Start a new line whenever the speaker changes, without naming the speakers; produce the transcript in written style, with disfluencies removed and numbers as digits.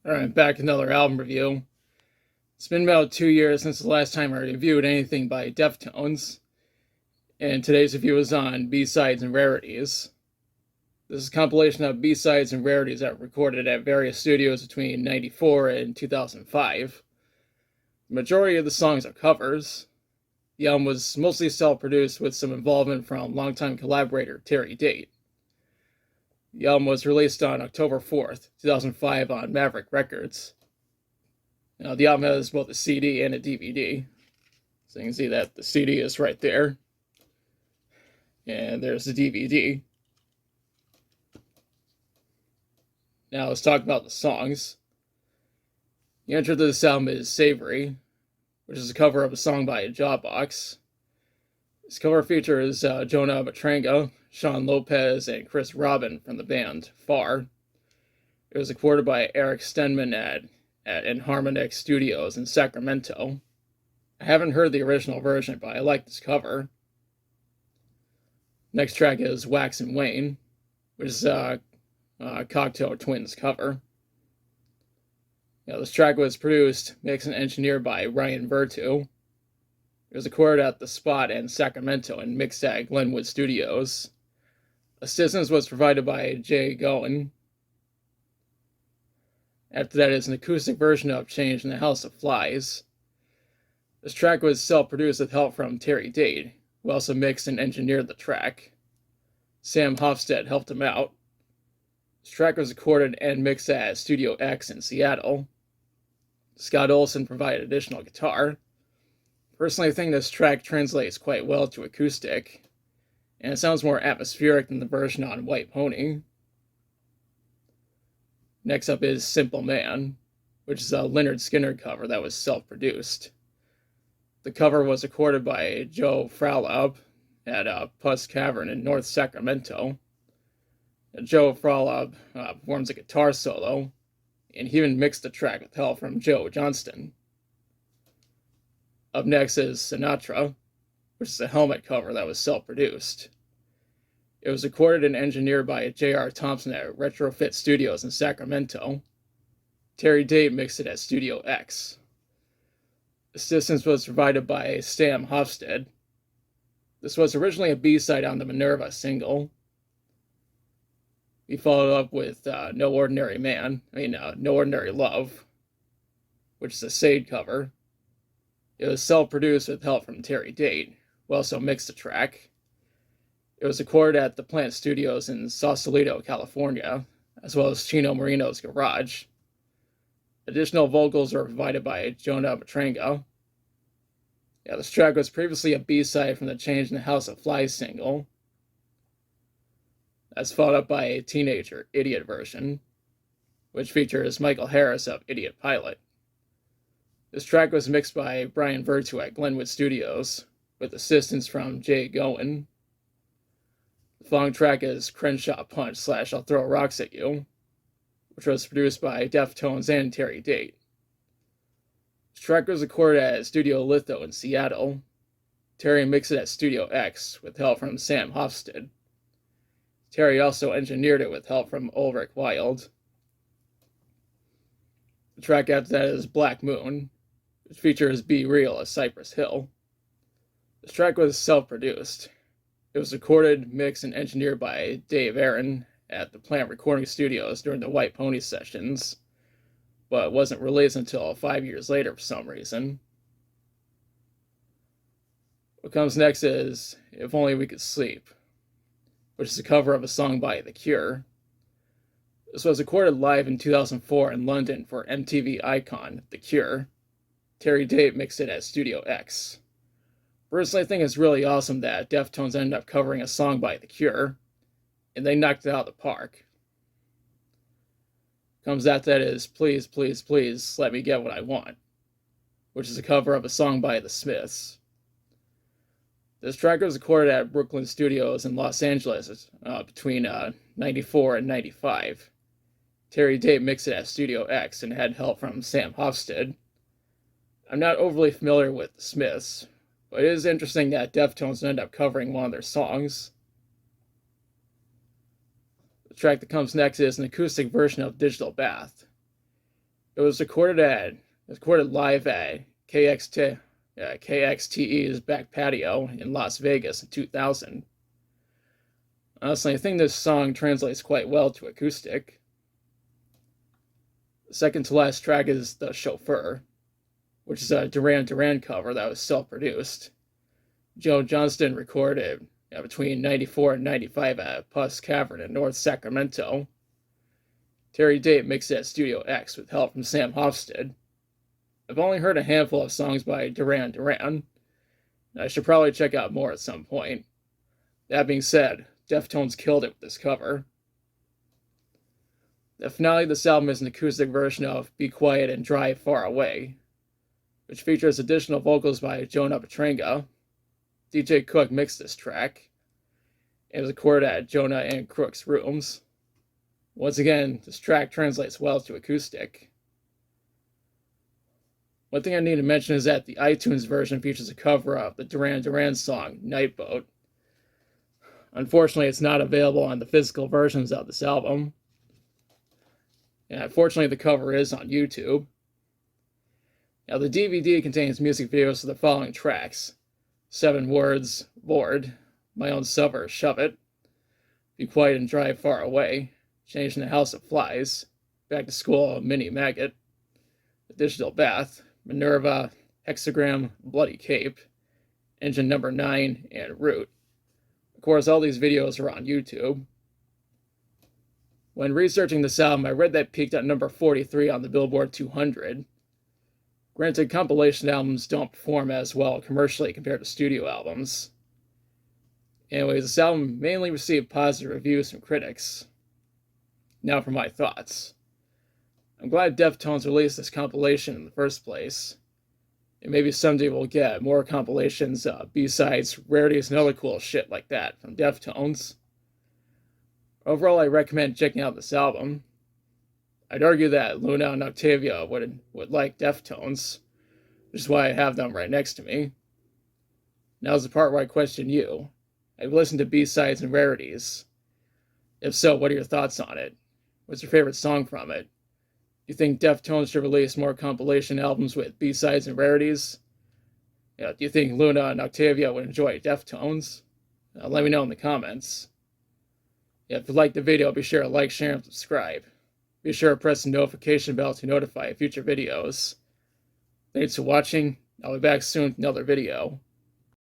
Alright, back with another album review. It's been about 2 years since the last time I reviewed anything by Deftones, and today's review is on B-Sides and Rarities. This is a compilation of B-Sides and Rarities that were recorded at various studios between 94 and 2005. The majority of the songs are covers. The album was mostly self-produced with some involvement from longtime collaborator Terry Date. The album was released on October 4th, 2005 on Maverick Records. Now, the album has both a CD and a DVD. So you can see that the CD is right there. And there's the DVD. Now let's talk about the songs. The intro to this album is Savory, which is a cover of a song by Jawbox. This cover features Jonah Matranga, Sean Lopez, and Chris Robin from the band Far. It was recorded by Eric Stenman at Enharmonic Studios in Sacramento. I haven't heard the original version, but I like this cover. Next track is Wax and Wayne, which is a Cocteau Twins cover. This track was produced, mixed, and engineered by Ryan Vertu. It was recorded at The Spot in Sacramento and mixed at Glenwood Studios. Assistance was provided by Jay Goen. After that is an acoustic version of Change in the House of Flies. This track was self-produced with help from Terry Dade, who also mixed and engineered the track. Sam Hofstedt helped him out. This track was recorded and mixed at Studio X in Seattle. Scott Olson provided additional guitar. Personally, I think this track translates quite well to acoustic, and it sounds more atmospheric than the version on White Pony. Next up is Simple Man, which is a Lynyrd Skynyrd cover that was self-produced. The cover was recorded by Joe Frolov at Puss Cavern in North Sacramento. Joe Frolov performs a guitar solo, and he even mixed the track with help from Joe Johnston. Up next is Sinatra, which is a Helmet cover that was self-produced. It was recorded and engineered by J.R. Thompson at Retrofit Studios in Sacramento. Terry Date mixed it at Studio X. Assistance was provided by Sam Hofstedt. This was originally a B-side on the Minerva single. We followed up with No Ordinary Love, which is a Sade cover. It was self-produced with help from Terry Date, who also mixed the track. It was recorded at the Plant Studios in Sausalito, California, as well as Chino Marino's garage. Additional vocals were provided by Jonah Matranga. This track was previously a B-side from the Change in the House of Flies single. That's followed up by a Teenager Idiot version, which features Michael Harris of Idiot Pilot. This track was mixed by Brian Vertu at Glenwood Studios, with assistance from Jay Goen. The following track is Crenshaw Punch / I'll Throw Rocks at You, which was produced by Deftones and Terry Date. This track was recorded at Studio Litho in Seattle. Terry mixed it at Studio X with help from Sam Hofstedt. Terry also engineered it with help from Ulrich Wild. The track after that is Black Moon, which features Be Real as Cypress Hill. This track was self-produced. It was recorded, mixed, and engineered by Dave Aaron at the Plant Recording Studios during the White Pony sessions, but wasn't released until 5 years later for some reason. What comes next is If Only We Could Sleep, which is a cover of a song by The Cure. This was recorded live in 2004 in London for MTV icon The Cure. Terry Date mixed it at Studio X. Personally, I think it's really awesome that Deftones ended up covering a song by The Cure, and they knocked it out of the park. Comes after that is Please, Please, Please, Let Me Get What I Want, which is a cover of a song by The Smiths. This track was recorded at Brooklyn Studios in Los Angeles between 94 and 95. Terry Date mixed it at Studio X and had help from Sam Hofstedt. I'm not overly familiar with The Smiths, but it is interesting that Deftones ended up covering one of their songs. The track that comes next is an acoustic version of Digital Bath. It was recorded live at KXTE's back patio in Las Vegas in 2000. Honestly, I think this song translates quite well to acoustic. The second to last track is The Chauffeur, which is a Duran Duran cover that was self-produced. Joe Johnston recorded between 94 and 95 at Puss Cavern in North Sacramento. Terry Date mixed it at Studio X with help from Sam Hofstede. I've only heard a handful of songs by Duran Duran. I should probably check out more at some point. That being said, Deftones killed it with this cover. The finale of this album is an acoustic version of Be Quiet and Drive Far Away, which features additional vocals by Jonah Petrenga. DJ Cook mixed this track. It was recorded at Jonah and Crook's rooms. Once again, this track translates well to acoustic. One thing I need to mention is that the iTunes version features a cover of the Duran Duran song, Night Boat. Unfortunately, it's not available on the physical versions of this album. And unfortunately, the cover is on YouTube. Now, the DVD contains music videos for the following tracks: 7 Words, Bored, My Own Summer, Shove It, Be Quiet and Drive Far Away, Change in the House of Flies, Back to School, Mini Maggot, The Digital Bath, Minerva, Hexagram, Bloody Cape, Engine Number 9, and Root. Of course, all these videos are on YouTube. When researching this album, I read that it peaked at number 43 on the Billboard 200. Granted, compilation albums don't perform as well commercially compared to studio albums. Anyways, this album mainly received positive reviews from critics. Now for my thoughts. I'm glad Deftones released this compilation in the first place. And maybe someday we'll get more compilations, B-sides, rarities, and other cool shit like that from Deftones. Overall, I recommend checking out this album. I'd argue that Luna and Octavia would like Deftones, which is why I have them right next to me. Now's the part where I question you. I've listened to B-sides and rarities. If so, what are your thoughts on it? What's your favorite song from it? Do you think Deftones should release more compilation albums with B-sides and rarities? Do you think Luna and Octavia would enjoy Deftones? Let me know in the comments. If you liked the video, be sure to like, share, and subscribe. Be sure to press the notification bell to notify future videos. Thanks for watching. I'll be back soon with another video.